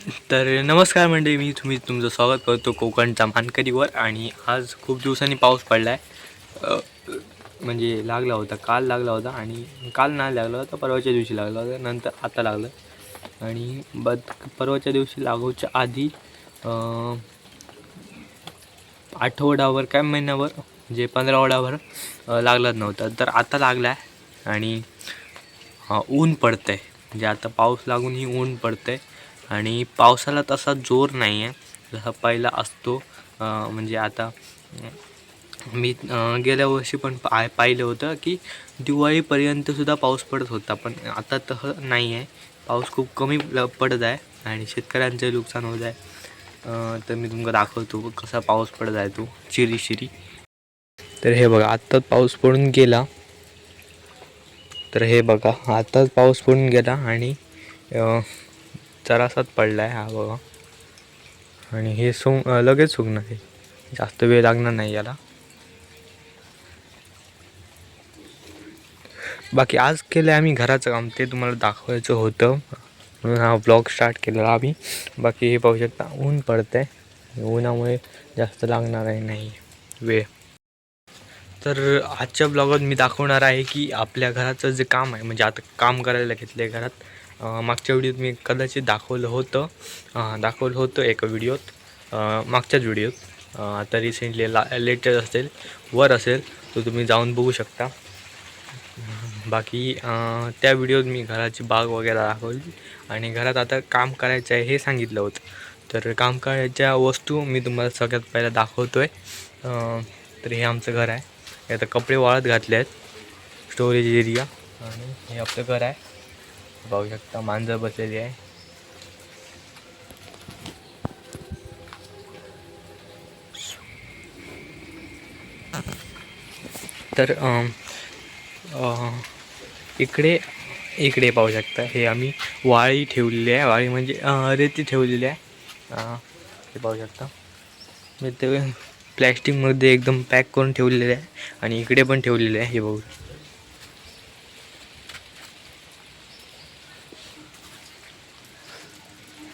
तर नमस्कार मंडळी, मी तुमचं स्वागत करतो कोकणच्या मानकरीवर. आणि आज खूप दिवसांनी पाऊस पडला आहे. म्हणजे लागला होता, काल लागला होता आणि काल नाही लागला होता, परवाच्या दिवशी लागला होता, नंतर आता लागलं. आणि परवाच्या दिवशी लागवच्या आधी आठवडाभर काय महिन्याभर म्हणजे 15 लागलाच नव्हता. तर आता लागला आहे आणि ऊन पडतं आहे. म्हणजे आता पाऊस लागूनही ऊन पडतं आहे आणि पावसाला तसा जोर नाही आहे जसा पहिला असतो. म्हणजे आता मी गेल्या वर्षी पण पाहिलं होतं की दिवाळीपर्यंतसुद्धा पाऊस पडत होता, पण आता तसं नाही आहे. पाऊस खूप कमी पडत आहे आणि शेतकऱ्यांचं नुकसान होत आहे. तर मी तुम्हाला दाखवतो कसा पाऊस पडत आहे तो चिरी. तर हे बघा, आत्ताच पाऊस पडून गेला. तर हे बघा, आत्ताच पाऊस पडून गेला आणि जरासाच पडला आहे हा बघा. आणि हे लगेच सुकणार आहे, जास्त वेळ लागणार नाही याला. बाकी आज केलं आम्ही घराचं काम, ते तुम्हाला दाखवायचं होतं म्हणून हा ब्लॉग स्टार्ट केलेला आम्ही. बाकी हे पाहू शकता, ऊन पडतं आहे, उन्हामुळे जास्त लागणार आहे नाही वेळ. तर आजच्या ब्लॉगात मी दाखवणार आहे की आपल्या घराचं जे काम आहे, म्हणजे आता काम करायला घेतलं आहे घरात. मागच्या व्हिडिओत मी कदाचित दाखवलं होतं एका व्हिडिओत, मागच्याच व्हिडिओत. आता रिसेंटली लेटेस्ट असेल, वर असेल, तो तुम्ही जाऊन बघू शकता. बाकी त्या व्हिडिओत मी घराची बाग वगैरे दाखवली आणि घरात आता काम करायचं आहे हे सांगितलं होतं. तर काम करायच्या वस्तू मी तुम्हाला सगळ्यात पहिला दाखवतो आहे. तर हे आमचं घर आहे. आता कपडे वाळत घातले आहेत, स्टोरेज एरिया. आणि हे आपलं घर आहे, पाहू शकता मांजर बसलेली आहे. तर इकडे पाहू शकता, हे आम्ही वाळी ठेवलेली आहे. वाळी म्हणजे रेती ठेवलेली आहे. हे पाहू शकता मी ते प्लॅस्टिकमध्ये एकदम पॅक करून ठेवलेले आहे. आणि इकडे पण ठेवलेले आहे, हे बघू.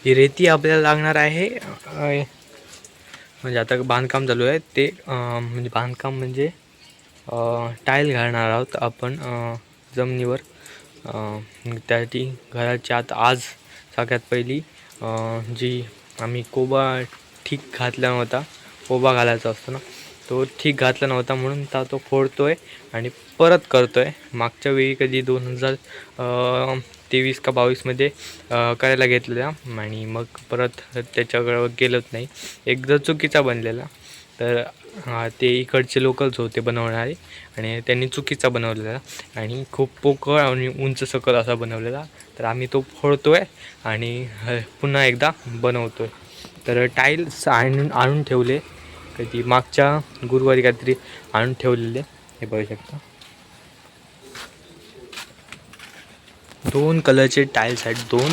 ही रेती आपल्याला लागणार आहे. म्हणजे आता बांधकाम चालू आहे ते, म्हणजे बांधकाम म्हणजे टाईल घालणार आहोत आपण जमिनीवर. त्यासाठी घराच्या आत आज सगळ्यात पहिली जी आम्ही कोबा ठीक घातला नव्हता, कोबा घालायचा असतो ना, तो ठीक घातला नव्हता म्हणून तो फोडतो आहे आणि परत करतो आहे. मागच्या वेळी कधी 2023 का 22मध्ये करायला घेतलेला आणि मग परत त्याच्याकडं गेलोच नाही. एकदा चुकीचा बनलेला. तर ते इकडचे लोकल्स होते बनवणारे आणि त्यांनी चुकीचा बनवलेला आणि खूप पोकळ आणि उंच सकल असा बनवलेला. तर आम्ही तो फोडतो आहे आणि पुन्हा एकदा बनवतो आहे. तर टाईल्स आणून ठेवले, कधी मागच्या गुरुवारी काहीतरी आणून ठेवलेले, हे बघू शकता. 2 कलरचे टाईल्स आहेत, 2.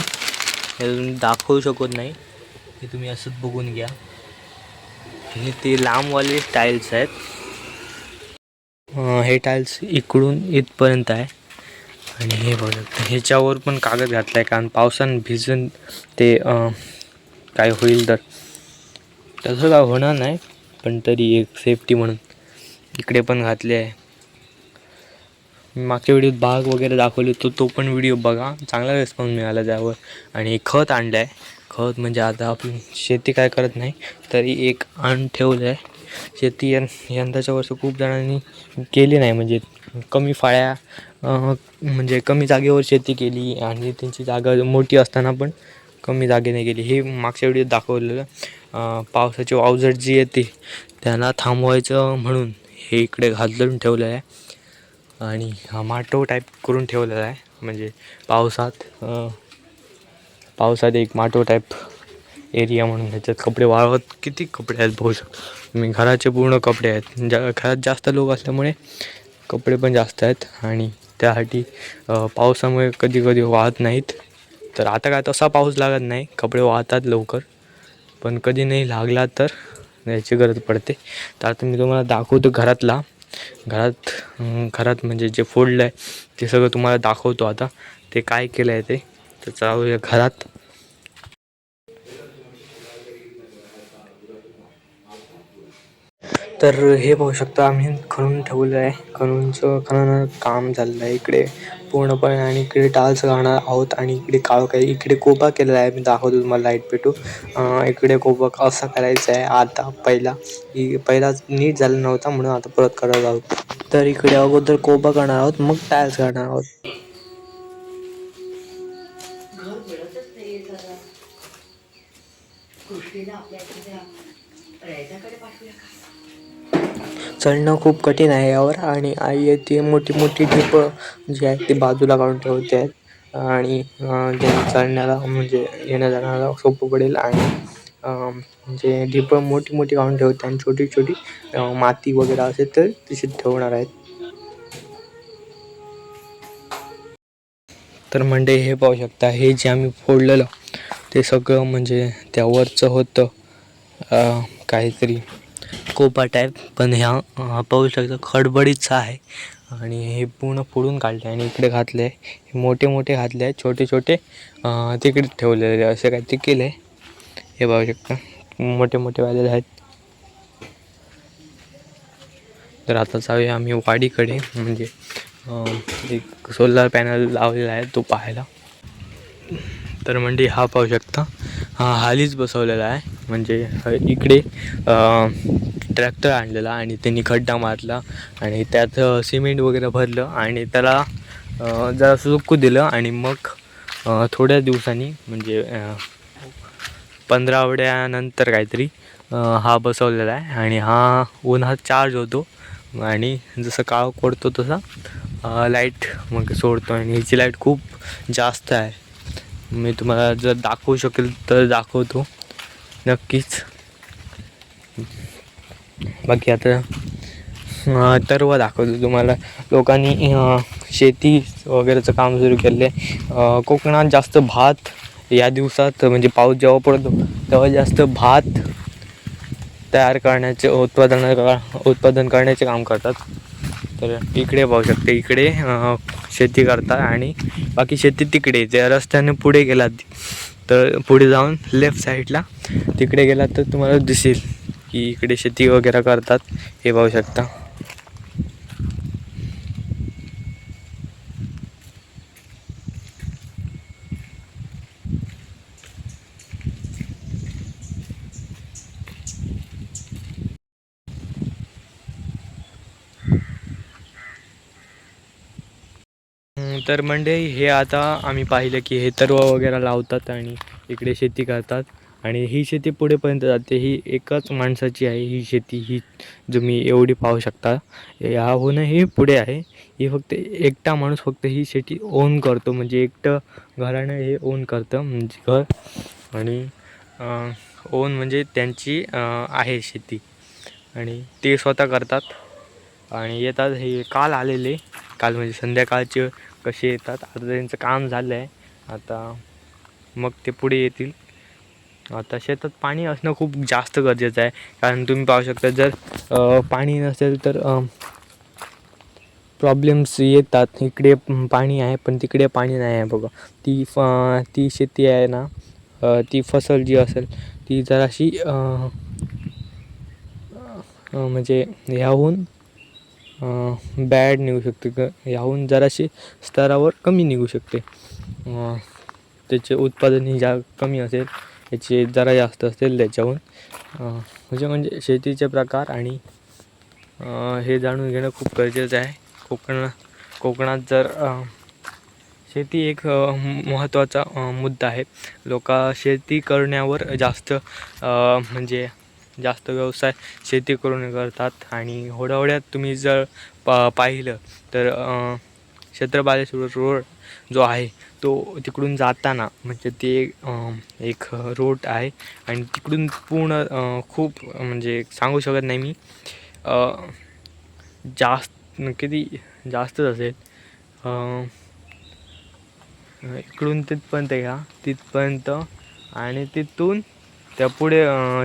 हे दाखवू शकत नाही, हे तुम्ही असंच बघून घ्या. हे ते लांबवाले टाईल्स आहेत. हे टाईल्स इकडून इथपर्यंत आहे. आणि हे बघू शकता, ह्याच्यावर पण कागद घातला आहे, कारण पावसानं भिजून ते काय होईल. तर तसं काय होणार नाही, पण तरी एक सेफ्टी म्हणून इकडे पण घातले आहे. मागच्या व्हिडिओत बाग वगैरे दाखवली, तो पण व्हिडिओ बघा, चांगला रिस्पॉन्स मिळाला त्यावर. आणि खत आणलं आहे. खत म्हणजे आता आपण शेती काय करत नाही, तरी एक आणून ठेवलं आहे. शेती यंदाच्या वर्षी खूप जणांनी केली नाही, म्हणजे कमी फाळ्या, म्हणजे कमी जागेवर शेती केली आणि त्यांची जागा मोठी असताना पण कमी जागेने गेली. हे मागच्या व्हिडिओत दाखवलेलं. पावसाची वावजट जी येते त्याला थांबवायचं म्हणून हे इकडे घालून ठेवलं आहे. आणि हा माटो टाईप करून ठेवलेला आहे, म्हणजे पावसात एक माटो टाईप एरिया म्हणून. ह्याच्यात कपडे वाळवत, किती कपडे आहेत बघू शकतो मी. घराचे पूर्ण कपडे आहेत. घरात जास्त लोक असल्यामुळे कपडे पण जास्त आहेत आणि त्यासाठी पावसामुळे कधी कधी वाहत नाहीत. तर आता काय तसा पाऊस लागत नाही, कपडे वाहतात लवकर. पण कधी नाही लागला तर याची गरज पडते. तर आता मी तुम्हाला दाखवतो घरात म्हणजे जे फोल्ड आहे ते सगळं तुम्हाला दाखवतो आता, ते काय केलं आहे ते. तर जाऊया घरात. तर हे पाहू शकता आम्ही खणून ठेवलं आहे. खणून काम झालेलं आहे इकडे पूर्णपणे आणि इकडे टाल्स घालणार आहोत आणि इकडे काळं काही इकडे कोबा केलेला आहे. मी दाखवतो तुम्हाला लाईट पेटू. इकडे कोबा असा करायचा आहे. आता पहिला नीट झाला नव्हता म्हणून आता परत करत आहोत. तर इकडे अगोदर कोबा करणार आहोत मग टाइल्स करणार आहोत. चढणं खूप कठीण आहे यावर आणि आई ती मोठी मोठी ढिप जी आहे ती बाजूला काढून ठेवते आहेत आणि चढण्याला म्हणजे येण्या जाण्याला सोपं पडेल आणि म्हणजे ढिप मोठी मोठी काढून ठेवते आणि छोटी छोटी माती वगैरे असेल तर तशी ठेवणार आहेत. तर म्हणजे हे पाहू शकता हे जे आम्ही फोडलेलं ते सगळं म्हणजे त्यावरचं होतं काहीतरी कोपा टाईप, पण ह्या पाहू शकता खडबडीचा आहे आणि हे पूर्ण फोडून काढले आणि इकडे घातले. हे मोठे मोठे घातले आहेत, छोटे छोटे तिकडे ठेवलेले असे काहीतरी केले. हे पाहू शकता मोठे मोठे वालेले आहेत. तर आता जाऊया आम्ही वाडीकडे, म्हणजे एक सोलार पॅनल लावलेला आहे तो पाहायला. तर म्हणजे हा पाहू शकता हालीच बसवलेला आहे. म्हणजे इकडे ट्रॅक्टर आणलेला आणि त्यांनी खड्डा मारला आणि त्यात सिमेंट वगैरे भरलं आणि त्याला जरा सुकू दिलं आणि मग थोड्या दिवसांनी म्हणजे 15 आठवड्यानंतर काहीतरी हा बसवलेला आहे आणि हा उन्हात चार्ज होतो आणि जसं काळ पडतो तसा लाईट मग सोडतो आणि ह्याची लाईट खूप जास्त आहे. मी तुम्हाला जर दाखवू शकेल तर दाखवतो नक्कीच. बाकी आता तरवा दाखवतो तुम्हाला. लोकांनी शेती वगैरेचं काम सुरू केले. कोकणात जास्त भात या दिवसात म्हणजे पाऊस जेव्हा पडतो तेव्हा जास्त भात तयार करण्याचे उत्पादन करण्याचे काम करतात. तर इकडे पाहू शकते इकडे शेती करतात आणि बाकी शेती तिकडे त्या रस्त्याने पुढे गेलात तर पुढे जाऊन लेफ्ट साईडला तिकडे गेलात तर तुम्हाला दिसेल की इकडे शेती वगैरे करतात. हे पाहू शकता. तर मंडळी हे आता आम्ही पाहिलं की हे तरवा वगैरे लावतात आणि इकडे शेती करतात आणि ही शेती पुढेपर्यंत जाते. ही एकच माणसाची आहे ही शेती. ही तुम्ही एवढी पाहू शकता. याहून ही पुढे आहे. ही फक्त एकटा माणूस फक्त ही शेती ओन करतो, म्हणजे एकटं घरानं हे ओन करतं म्हणजे घर आणि ओन म्हणजे त्यांची आहे शेती आणि ते स्वतः करतात आणि येतात. हे काल आलेले, काल म्हणजे संध्याकाळचे कसे येतात. आता त्यांचं काम झालं आहे, आता मग ते पुढे येतील. आता शेतात पाणी असणं खूप जास्त गरजेचं आहे, कारण तुम्ही पाहू शकता जर पाणी नसेल तर प्रॉब्लेम्स येतात. इकडे पाणी आहे पण तिकडे पाणी नाही आहे बघा. ती शेती आहे ना, ती फसल जी असेल ती जराशी म्हणजे ह्याहून बॅड निघू शकते, ह्याहून जराशी स्तरावर कमी निघू शकते. त्याचे उत्पादनही कमी असेल, याचे जरा जास्त असेल त्याच्याहून. म्हणजे शेतीचे प्रकार आणि हे जाणून घेणं खूप गरजेचं आहे. कोकणात जर शेती एक महत्त्वाचा मुद्दा आहे. लोक शेती करण्यावर जास्त म्हणजे जास्त व्यवसाय शेती करून करतात आणि होड्याहोड्यात तुम्ही जर पाहिलं तर छत्रबालेश्वर रोड जो आहे तो तिकडून जाताना म्हणजे ते एक रोड आहे आणि तिकडून पूर्ण खूप म्हणजे सांगू शकत नाही मी, किती जास्तच असेल. इकडून तिथपर्यंत आणि तिथून त्या पुढे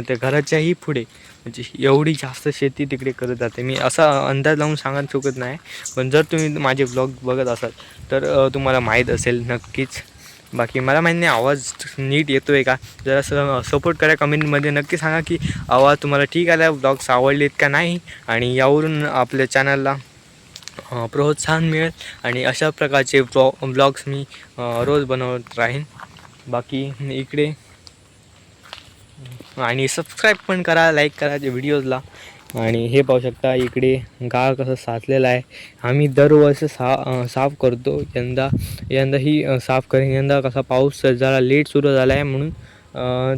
त्या घराच्याही पुढे म्हणजे एवढी जास्त शेती तिकडे करत जाते. मी असा अंदाज लावून सांगत शकत नाही, पण जर तुम्ही माझे ब्लॉग बघत असाल तर तुम्हाला माहीत असेल नक्कीच. बाकी मला माहीत नाही आवाज नीट येतो आहे का, जरा सपोर्ट करा कमेंटमध्ये, नक्की सांगा की आवाज तुम्हाला ठीक आला, ब्लॉग्स आवडलेत का नाही, आणि यावरून आपल्या चॅनलला प्रोत्साहन मिळेल आणि अशा प्रकारचे ब्लॉग्स मी रोज बनवत राहीन. बाकी इकडे आणि सबस्क्राईब पण करा, लाईक करा त्या व्हिडिओजला. आणि हे पाहू शकता इकडे गाळ कसं साचलेलं आहे. आम्ही दरवर्षी साफ करतो, यंदाही साफ करेन. यंदा कसा पाऊस जरा लेट सुरू झाला आहे म्हणून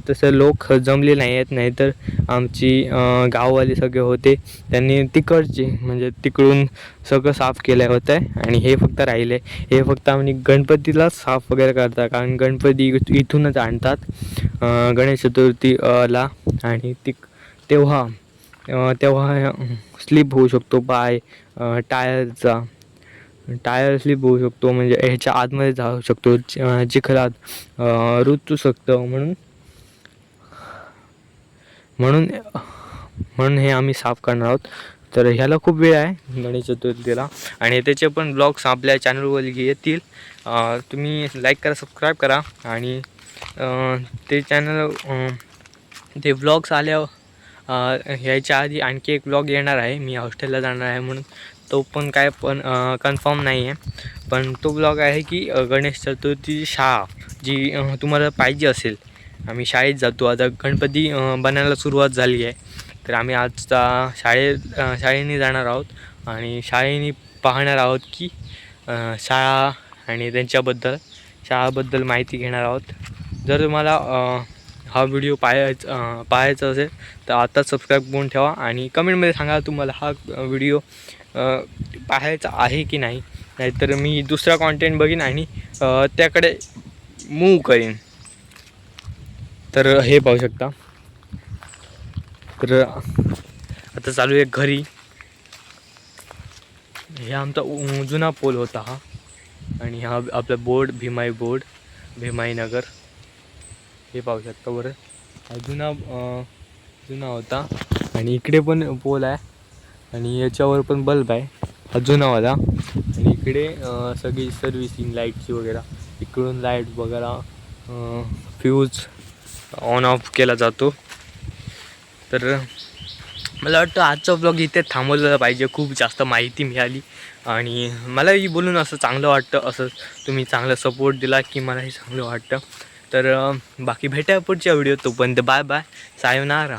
तसं लोक जमले नाही आहेत, नाहीतर आमची गाववाले सगळे होते त्यांनी तिकडचे म्हणजे तिकडून सगळं साफ केलं होतं आहे. आणि हे फक्त राहिले, हे फक्त आम्ही गणपतीलाच साफ वगैरे करतात, कारण गणपती इथूनच आणतात गणेश चतुर्थीला. आणि तेव्हा स्लिप होऊ शकतो पाय, टायर स्लिप होऊ शकतो, म्हणजे ह्याच्या आतमध्ये जाऊ शकतो, चिखलात रुतू शकतं. म्हणून हे आम्ही साफ करणार आहोत. तर ह्याला खूप वेळ आहे गणेश चतुर्थीला, आणि त्याचे पण ब्लॉग्स आपल्या चॅनलवर येतील. तुम्ही लाईक करा, सबस्क्राईब करा. आणि ते चॅनल ते ब्लॉग्स आल्यावर ह्याच्या आधी आणखी एक ब्लॉग येणार आहे. मी हॉस्टेलला जाणार आहे म्हणून तो पण कन्फर्म नाही आहे, पण तो ब्लॉग आहे की गणेश चतुर्थीची शाळा जी तुम्हाला पाहिजे असेल. आम्ही शाळेत जातो, आता गणपती बनायला सुरुवात झाली आहे, तर आम्ही आजचा शाळेने जाणार आहोत आणि शाळेने पाहणार आहोत की शाळा आणि शाळाबद्दल माहिती घेणार आहोत. जर तुम्हाला हा व्हिडिओ पाहायचा असेल तर आता सबस्क्राईब करून ठेवा आणि कमेंटमध्ये सांगा तुम्हाला हा व्हिडिओ पाहायचा आहे की नाही, नाहीतर मी दुसरा कॉन्टेंट बघीन आणि त्याकडे मूव्ह करीन. तर हे पाहू शकता, तर आता चालू आहे घरी. हे आमचा जुना पोल होता हा, आणि हा आपला बोर्ड भीमाई नगर. हे पाहू शकता बरं, हा जुना होता. आणि इकडे पण पोल आहे आणि याच्यावर पण बल्ब आहे, हा जुनावाला. आणि इकडे सगळी सर्व्हिसिंग लाईटची वगैरे, इकडून लाईट वगैरे फ्यूज ऑन ऑफ केला जातो. तर मला वाटतं आजचा ब्लॉग इथे थांबवलेला पाहिजे, खूप जास्त माहिती मिळाली आणि मलाही बोलून असं चांगलं वाटतं. असं तुम्ही चांगला सपोर्ट दिला की मलाही चांगलं वाटतं. तर बाकी भेटा पुढच्या व्हिडिओ, तोपर्यंत बाय बाय, सायोनारा.